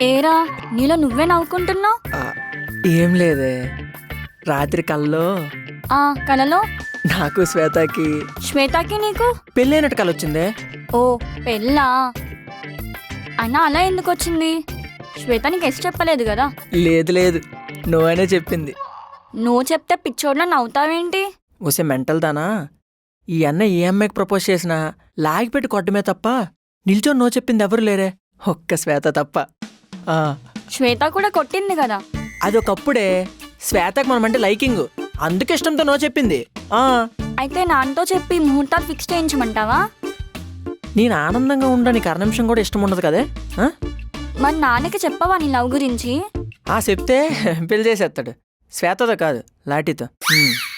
ఏరా నీలో నువ్వే నవ్వుకుంటున్నావు? ఏం లేదే, రాత్రి కల్లో కలలో నాకు శ్వేతకి నీకు పెళ్ళైనట్టు కల వచ్చిందే. ఓ పెళ్ళా? అయినా అలా ఎందుకు వచ్చింది? శ్వేత నీకు ఎస్ చెప్పలేదు కదా? లేదు నువ్వనే చెప్పింది. నువ్వు చెప్తే పిచ్చోడ్లా నవ్వుతావేంటి? వసే మెంటల్ దానా, ఈ అన్న ఏ అమ్మాయికి ప్రపోజ్ చేసినా లాగిపెట్టి కొట్టమే తప్ప నిల్చొని నో చెప్పింది ఎవరు లేరే, ఒక్క శ్వేత తప్ప. శ్వేత కూడా కొట్టింది కదా? అదొకప్పుడే. శ్వేతకు మనమంటే లైకింగ్, అందుకే ఇష్టంతో నో చెప్పింది. అయితే నాన్నతో చెప్పి ముహూర్తాలు ఫిక్స్ చేయించమంటావా? నేను ఆనందంగా ఉండ నీకు అర నిమిషం కూడా ఇష్టం ఉండదు కదే. మరి నాన్నకి చెప్పవా నీ లవ్ గురించి? చెప్తే పెళ్లి చేసేస్తాడు. శ్వేతతో కాదు, లాఠీతో.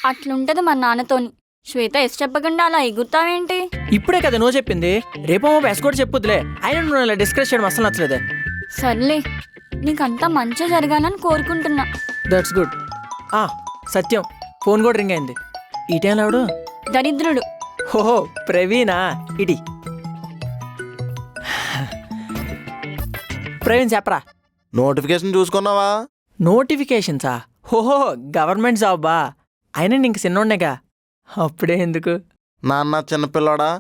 అట్లుంటది మన నాన్నతోని. శ్వేత ఎస్ చెప్పకుండా అలా ఎగురుతావేంటి? ఇప్పుడే కదా నువ్వు చెప్పింది, రేపేమో ఎస్ కూడా చెప్పుద్దులే. అయినా నువ్వు ఇలా డిస్కస్ చేయడం అసలు నచ్చలేదే. సర్లే, నీకంతా మంచిగా జరగాలని కోరుకుంటున్నా. That's good. సత్యం ఫోన్ కూడా రింగ్ అయింది. ఈ టైంలో ఎవడు? దరిద్రుడు. ఓహో ప్రవీణా, ఇడి ప్రవీణ్ చెప్పరా. నోటిఫికేషన్ చూసుకున్నావా? నోటిఫికేషన్సా? ఓహో గవర్నమెంట్ జాబా? అయినా నీకు చిన్నోడ్నేగా, అప్పుడే ఎందుకు? నాన్న చిన్నపిల్లాడా,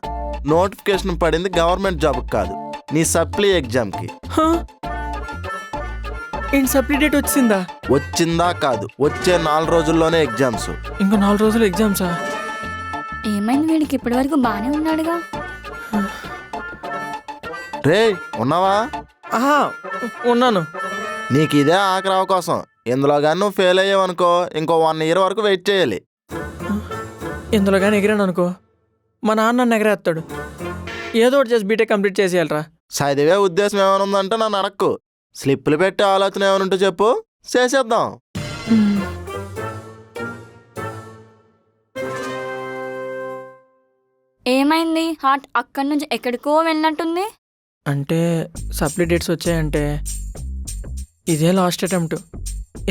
నోటిఫికేషన్ పడింది గవర్నమెంట్ జాబ్కి కాదు, నీ సప్లీ ఎగ్జామ్కి. ఏంటి సప్లీ డేట్ వచ్చిందా? వచ్చిందా కాదు, వచ్చే 4 రోజుల్లోనే ఎగ్జామ్స్. ఇంకా 4 రోజులు ఎగ్జామ్సా? ఏమైంది వీడికి? ఇప్పటి వరకు బానే ఉన్నాడుగా. రే ఉన్నావా? ఉన్నాను. నీకు ఇదే ఆఖరి అవకాశం. ఇందులో కానీ నువ్వు ఫెయిల్ అయ్యావనుకో ఇంకో 1 year వరకు వెయిట్ చేయాలి. ఇందులో కానీ ఎగిరాను అనుకో మా నాన్న నన్ను ఎగరేస్తాడు. ఏదో ఒకటి చేసి బీటెక్ కంప్లీట్ చేసేయాలరా. చదివే ఉద్దేశం ఏమైనా ఉందంటే నన్ను అడక్కు. స్లిప్పులు పెట్టే ఆలోచన ఏమైనా ఉంటే చెప్పు, చేసేద్దాం. ఏమైంది? హార్ట్ అక్కడి నుంచి ఎక్కడికో వెళ్ళినట్టుంది. అంటే సప్లీ డేట్స్ వచ్చాయంటే ఇదే లాస్ట్ అటెంప్ట్.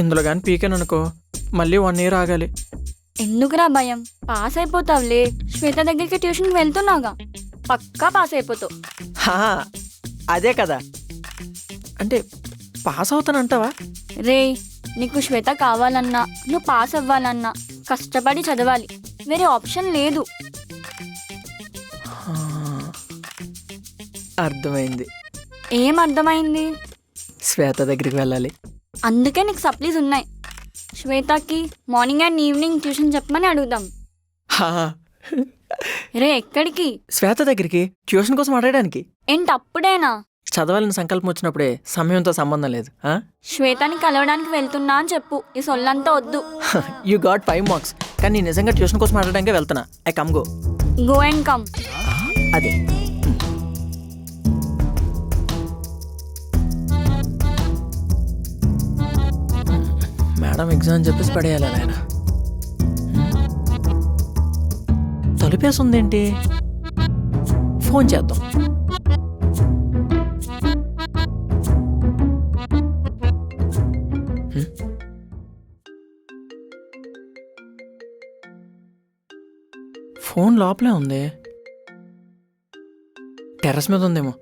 ఇందులో కానీ పీకాను అనుకో మళ్ళీ 1 year ఆగాలి. ఎందుకురా భయం? పాస్ అయిపోతావులే. శ్వేత దగ్గరికి ట్యూషన్కి వెళ్తున్నావుగా, పక్కా పాస్ అయిపోతావు. అదే కదా. అంటే పాస్ అవుతానంటావా? రే, నీకు శ్వేత కావాలన్నా నువ్వు పాస్ అవ్వాలన్నా కష్టపడి చదవాలి, వేరే ఆప్షన్ లేదు. అర్థమైంది. ఏం అర్థమైంది? శ్వేత దగ్గరికి వెళ్ళాలి. అందుకే నీకు సప్లీస్ ఉన్నాయి. శ్వేతకి మార్నింగ్ అండ్ ఈవినింగ్ ట్యూషన్ చెప్పమని అడుగుదాం. రే ఎక్కడికి? శ్వేత దగ్గరికి ట్యూషన్ కోసం అడగడానికి. ఏంటి అప్పుడేనా? చదవాలని సంకల్పం వచ్చినప్పుడే, సమయంతో సంబంధం లేదు. శ్వేతని కలవడానికి వెళ్తున్నా అని చెప్పు, ఈ సొల్లంతా వద్దు. You got 5 marks. కానీ నిజంగా ట్యూషన్ కోసం అడగడానికి వెళ్తున్నా. I come go. Go and come. అదే. మేడం ఎగ్జామ్ చెప్పేసి పడేయాలి ఆయన. తలుపేసుందేంటి? ఫోన్ చేద్దాం. ఫోన్ లోపలే ఉంది, టెర్రస్ మీద ఉందేమో.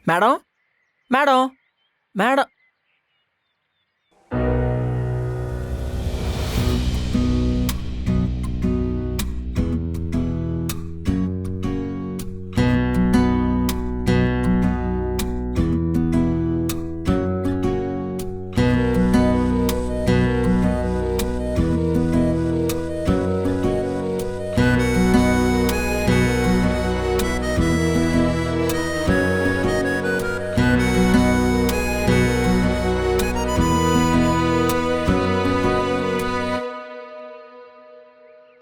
Madam madam madam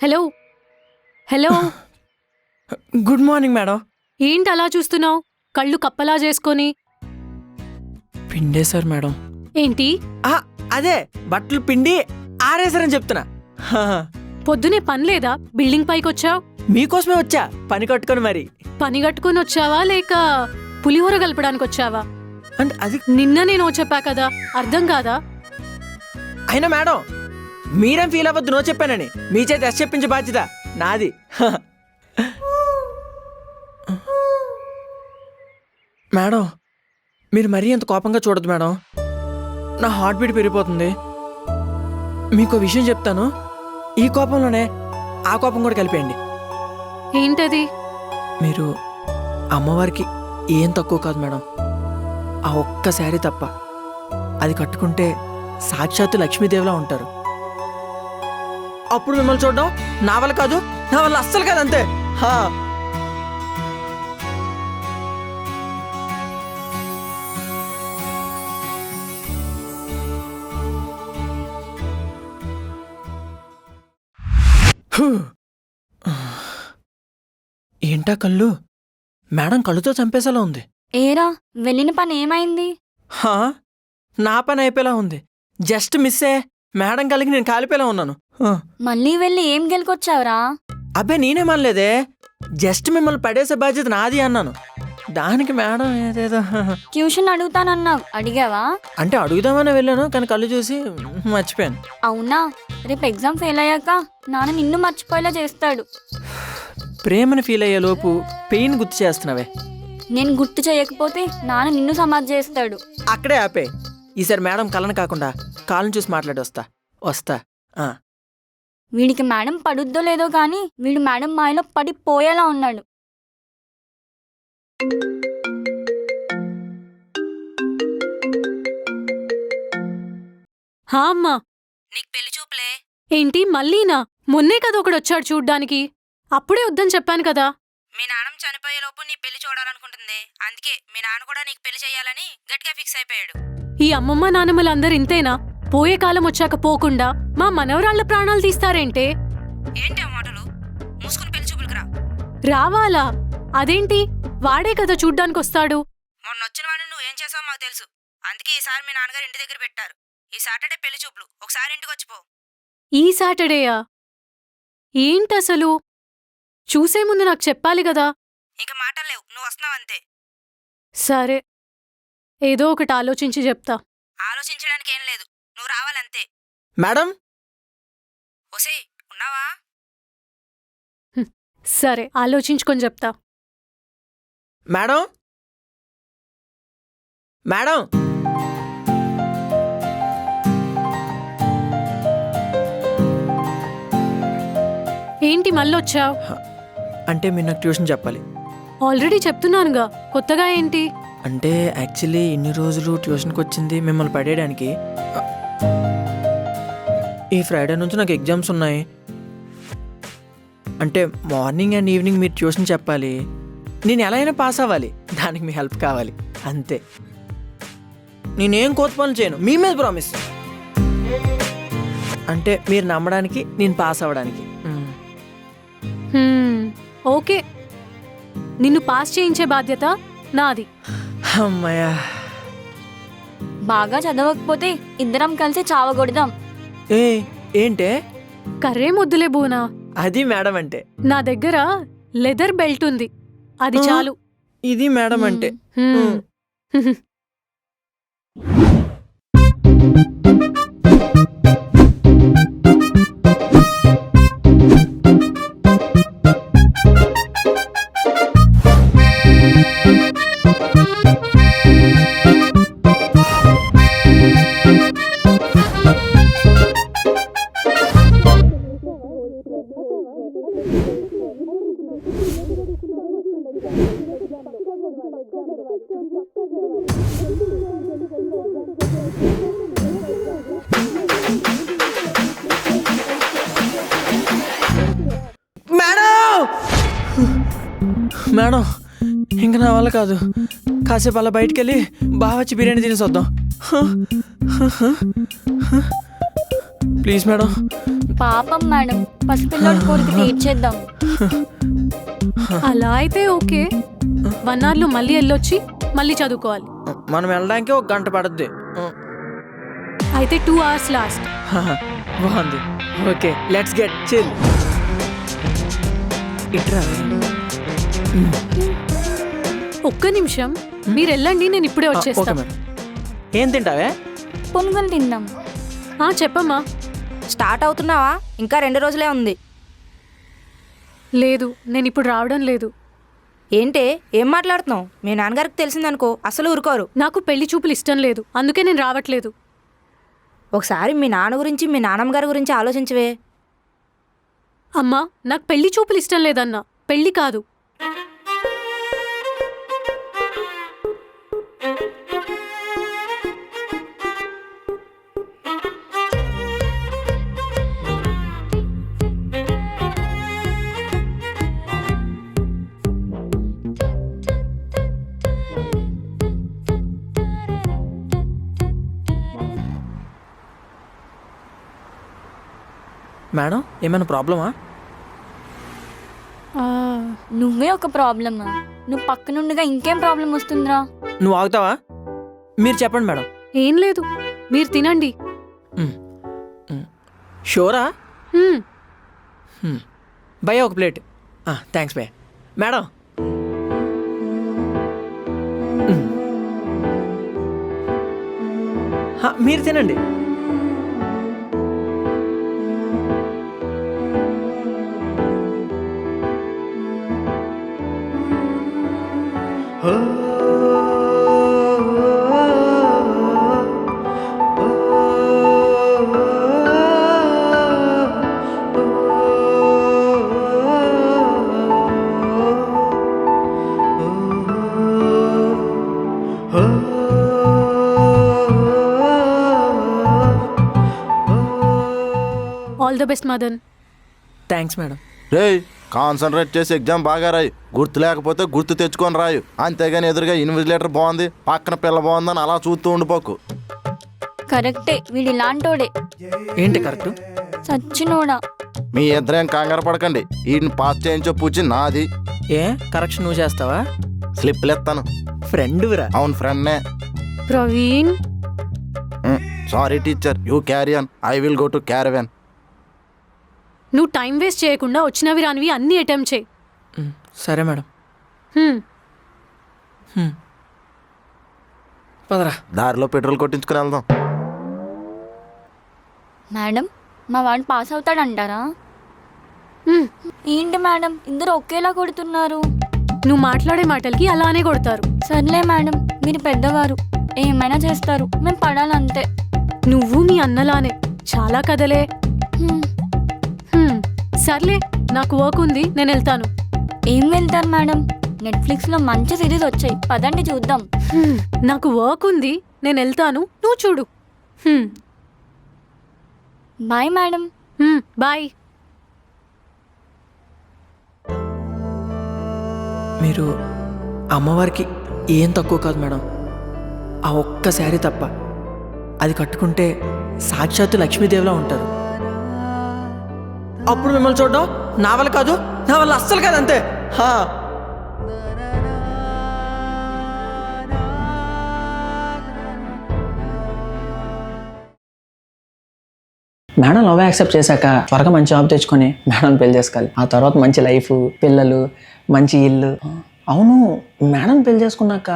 hello hello. Good morning madam. ఏంటి అలా చూస్తున్నావు? కళ్ళు కప్పలా చేసుకొని. పిండేశారు మేడం. ఏంటి? అదే బట్టలు పిండి ఆరేసారని చెప్తున్నా. పొద్దునే పని లేదా? బిల్డింగ్ పైకి వచ్చావు? మీకోసమే వచ్చా, పని కట్టుకొని. మరి పని కట్టుకొని వచ్చావా లేక పులిహోర కలపడానికి వచ్చావా? అంటే అది నిన్న నేను చెప్పా కదా, అర్థం కాదా? అయినా మేడం మీరేం ఫీల్ అవ్వద్దు నో చెప్పానని. మీ చేతి ఎస్ చెప్పించే బాధ్యత నాది. మేడం మీరు మరీ అంత కోపంగా చూడదు మేడం. నా హార్ట్ బీట్ పెరిగిపోతుంది. మీకు విషయం చెప్తాను, ఈ కోపంలోనే ఆ కోపం కూడా కలిపేయండి. ఏంటది? మీరు అమ్మవారికి ఏం తక్కువ కాదు మేడం. ఆ ఒక్క శారీ తప్ప అది కట్టుకుంటే సాక్షాత్తు లక్ష్మీదేవిలా ఉంటారు. అప్పుడు మిమ్మల్ని చూడడం నా వల్ల కాదు, నా వల్ల అస్సలు కాదు, అంతే. హా. ఏంటా కళ్ళు? మేడం కళ్ళుతో చంపేసేలా ఉంది. ఏరా వెళ్ళిన పని ఏమైంది? హా, నా పని అయిపోయేలా ఉంది. జస్ట్ మిస్సే. మేడం కలిగి నేను కాలిపోయేలా ఉన్నాను. మళ్ళీ వెళ్ళి ఏం గెలుకొచ్చావురా? అబ్బే నేనేమనలేదే, జస్ట్ మిమ్మల్ని పడేసే బాధ్యత నాది అన్నాను. దానికి మేడం ఏదేదో. ట్యూషన్ అడుగుతానన్నావు, అడిగావా? అంటే అడుగుదామని వెళ్ళాను, కానీ కళ్ళు చూసి మర్చిపోయాను. అవునా? రేపు ఎగ్జామ్ ఫెయిల్ అయ్యాక నాన్న నిన్ను మర్చిపోయేలా చేస్తాడు. ప్రేమను ఫీల్ అయ్యే లోపు పెయిన్ గుర్తు చేస్తున్నావే. నేను గుర్తు చేయకపోతే నాన్న నిన్ను సమాధి చేస్తాడు. అక్కడే ఆపే. ఈసారి మేడం కళ్ళను కాకుండా కాళ్ళని చూసి మాట్లాడి వస్తా. వీడికి మేడం పడుద్దో లేదో కానీ వీడు మేడం మాయలో పడిపోయేలా ఉన్నాడు. హా అమ్మా. నీకు పెళ్లి చూపులే. ఏంటి మళ్ళీనా? మొన్నే కదా ఒకడు వచ్చాడు చూడ్డానికి. అప్పుడే వద్దని చెప్పాను కదా. మీ నాన్నమ్మ చనిపోయేలోపు నీ పెళ్లి చూడాలనుకుంటుంది. అందుకే మీ నాన్న కూడా నీకు పెళ్లి చేయాలని గట్టిగా ఫిక్స్ అయిపోయాడు. ఈ అమ్మమ్మ నాన్నమ్మలందరూ ఇంతేనా? పోయే కాలం వచ్చాక పోకుండా మా మనవరాళ్ల ప్రాణాలు తీస్తారేంటే? ఏంటి ఆ మాటలు? మూసుకుని పెళ్లి చూపులకు రా. రావాలా? అదేంటి? వాడే కదా చూడ్డానికి వస్తాడు. మొన్న వచ్చిన వాడిని నువ్వేం చేసావో మాకు తెలుసు. అందుకే ఈసారి మీ నాన్నగారు ఇంటి దగ్గర పెట్టారు. ఈ సాటర్డే పెళ్లి చూపులు. ఒకసారి ఇంటికి వచ్చిపో. ఈ సాటర్డేయా? ఏంటసలు? చూసే ముందు నాకు చెప్పాలి కదా. ఇంక మాటలు లేవు, నువ్వు వస్తున్నావంతే. సరే, ఏదో ఒకటి ఆలోచించి చెప్తా. ఆలోచించడానికి ఏం లేదు, నువ్వు రావాలంతే. మేడం ఒసే ఉన్నావా? సరే, ఆలోచించుకొని చెప్తా. మేడం మేడం ఏంటి మళ్ళొచ్చావు? అంటే మీరు నాకు ట్యూషన్ చెప్పాలి. ఆల్రెడీ చెప్తున్నానుగా, కొత్తగా ఏంటి? అంటే యాక్చువల్లీ ఇన్ని రోజులు ట్యూషన్కి వచ్చింది మిమ్మల్ని పడేయడానికి. ఈ ఫ్రైడే నుంచి నాకు ఎగ్జామ్స్ ఉన్నాయి. అంటే మార్నింగ్ అండ్ ఈవినింగ్ మీరు ట్యూషన్ చెప్పాలి. నేను ఎలా అయినా పాస్ అవ్వాలి. దానికి మీ హెల్ప్ కావాలి, అంతే. నేనేం కోత పనులు చేయను, మీ మీద ప్రామిస్. అంటే మీరు నమ్మడానికి, నేను పాస్ అవ్వడానికి. ఓకే, నిన్ను పాస్ చేయించే బాధ్యత నాది. అమ్మయ్యా. బాగా చదవకపోతే ఇద్దరం కలిసి చావగొడదాం. ఏంటే? కర్రే ముద్దులే బూనా. అది మేడం అంటే. నా దగ్గర లెదర్ బెల్ట్ ఉంది, అది చాలు. ఇది మేడం అంటే. మేడం ఇంక నా వల్ల కాదు. కాసేపు అలా బయటికి వెళ్ళి బాగా వచ్చి బిర్యానీ తినేసి వద్దాం ప్లీజ్ మేడం. పాపం మేడం, పసిపిల్లడి కోరిక తీర్చేద్దాం. అలా అయితే ఓకే. 1 hour లో మళ్ళీ వెళ్ళొచ్చి మళ్ళీ చదువుకోవాలి. మనం వెళ్ళడానికి 1 గంట పడుద్ది. అయితే 2 hours లాస్ట్. బాగుంది. Okay, let's get chill. ఇట్రా. ఒక్క నిమిషం, మీరు వెళ్ళండి, నేను ఇప్పుడే వచ్చేస్తా. ఏం తింటావే? పునుగులు తిందాం. చెప్పమ్మా. స్టార్ట్ అవుతున్నావా? ఇంకా 2 రోజులే ఉంది. లేదు, నేను ఇప్పుడు రావడం లేదు. ఏంటే ఏం మాట్లాడుతున్నావు? మీ నాన్నగారికి తెలిసిందనుకో అసలు ఊరుకోరు. నాకు పెళ్లి చూపులు ఇష్టం లేదు, అందుకే నేను రావట్లేదు. ఒకసారి మీ నాన్న గురించి మీ నాన్నమ్మ గారి గురించి ఆలోచించవే. అమ్మా, నాకు పెళ్లి చూపులు ఇష్టం లేదన్నా, పెళ్లి కాదు. మేడం ఏమైనా ప్రాబ్లమా? నువ్వే ఒక ప్రాబ్లమా? నువ్వు పక్కనుండగా ఇంకేం ప్రాబ్లం వస్తుందిరా? నువ్వు ఆగుతావా? మీరు చెప్పండి మేడం. ఏం లేదు, మీరు తినండి. షూరా? హ్మ్. భయ్య ఒక ప్లేట్. థ్యాంక్స్ భయ్య. మేడం మీరు తినండి. All the best Madan. Thanks madam. రేయ్, కాన్సన్ట్రేట్ చేసి ఎగ్జామ్ బాగా రాయి. గుర్తు లేకపోతే గుర్తు తెచ్చుకొని రాయు. అంతేగాని ఎదురుగా ఇన్విజిలేటర్ బాగుంది, పక్కన పిల్ల బాగుందని అలా చూస్తూ ఉండిపోకు. కరెక్టే, వీడు ఇలాంటోడే. ఏంటి కరెక్ట్? సచ్చినోడా. మీ ఇద్దరేం కంగారు పడకండి. వీటిని పాస్ చేయించో పూచి నాది. ఏ కరెక్షన్ నువ్వు చేస్తావా? స్లిప్లు ఎత్తాను. ఫ్రెండ్రా? అవును, ఫ్రెండ్నే. Praveen, sorry teacher, you carry on. I will go to caravan. నువ్వు టైం వేస్ట్ చేయకుండా వచ్చినవి రానివి అన్ని అటెంప్ట్ చేయి. సరే మేడం. పదరా. దారిలో పెట్రోల్ కొట్టించుకుని వెళ్దాం. మేడం, మా వాడు పాస్ అవుతాడంటారా? ఏంటి మేడం, ఇద్దరు ఒకేలా కొడుతున్నారు? నువ్వు మాట్లాడే మాటలకి అలానే కొడతారు. సర్లే మేడం, మీరు పెద్దవారు, ఏమైనా చేస్తారు, మేము పడాలంతే. నువ్వు మీ అన్నలానే చాలా కదలే. సర్లే, నాకు వర్క్ ఉంది, నేను వెళ్తాను. ఏం వెళ్తారు మేడం? నెట్ఫ్లిక్స్లో మంచి సిరీస్ వచ్చాయి, పదండి చూద్దాం. నాకు వర్క్ ఉంది, నేను వెళ్తాను, నువ్వు చూడు. Bye madam. బాయ్. మీరు అమ్మవారికి ఏం తక్కువ కాదు మేడం. ఆ ఒక్క శారీ తప్ప, అది కట్టుకుంటే సాక్షాత్తు లక్ష్మీదేవిలా ఉంటారు. అప్పుడు మిమ్మల్ని చూడడం నా వల్ల కాదు, నా వల్ల అస్సలు కాదు, అంతే. మేడం లవ్ యాక్సెప్ట్ చేశాక త్వరగా మంచి జాబ్ తెచ్చుకొని మేడం పెళ్లి చేసుకోవాలి. ఆ తర్వాత మంచి లైఫ్, పిల్లలు, మంచి ఇల్లు. అవును, మేడం పెళ్లి చేసుకున్నాక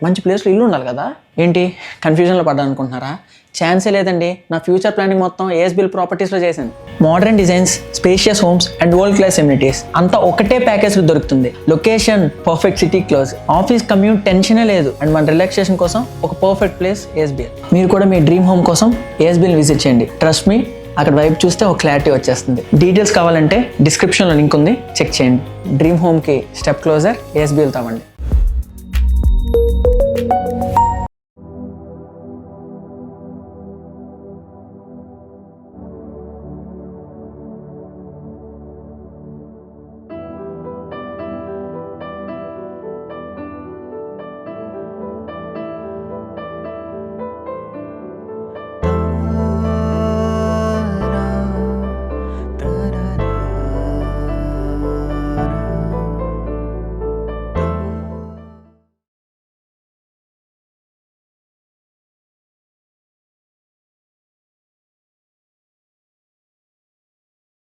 మంచి ప్లేస్లో ఇల్లు ఉండాలి కదా. ఏంటి కన్ఫ్యూజన్లో పడ్డా అనుకుంటున్నారా? ఛాన్సే లేదండి. నా ఫ్యూచర్ ప్లానింగ్ మొత్తం ఏఎస్బిఎల్ ప్రాపర్టీస్లో చేశాను. Modern designs, spacious homes and world class amenities అంతా ఒకటే ప్యాకేజ్లో దొరుకుతుంది. Location perfect, city close, office commute టెన్షనే లేదు. అండ్ మన రిలాక్సేషన్ కోసం ఒక పర్ఫెక్ట్ ప్లేస్ ఏఎస్బిఎల్. మీరు కూడా మీ డ్రీమ్ హోమ్ కోసం ఏఎస్బిఎల్ విజిట్ చేయండి. ట్రస్ట్ మీ, అక్కడ వైపు చూస్తే ఒక క్లారిటీ వచ్చేస్తుంది. డీటెయిల్స్ కావాలంటే డిస్క్రిప్షన్లో లింక్ ఉంది, చెక్ చేయండి. డ్రీమ్ హోమ్కి స్టెప్ క్లోజర్ ఏఎస్బిఎల్ తావండి.